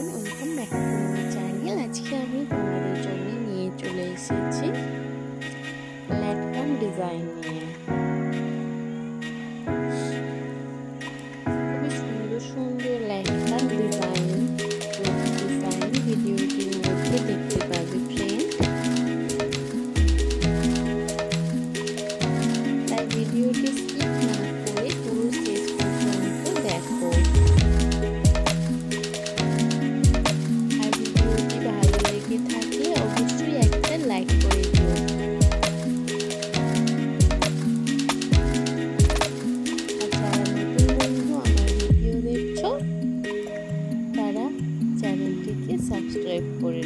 Everyone, welcome back to my channel. আজকে আমি তোমাদের জন্য নিয়ে চলে এসেছি ল্যাটকান ডিজাইন নিয়ে। খুবই সুন্দর সুন্দর ল্যাটকান ডিজাইন ভিডিওটির মধ্যে দেখতে পাবে ফ্রেন্ড। তাই ভিডিওটি স্কিপ না করে পুরো শেষ পর্যন্ত দেখো। আর ভিডিওটি ভালো লেগে থাকলে অবশ্যই একটা লাইক করে দিও। আর যারা নতুন বন্ধু আমার ভিডিও দেখছো তারা চ্যানেলটিকে সাবস্ক্রাইব করে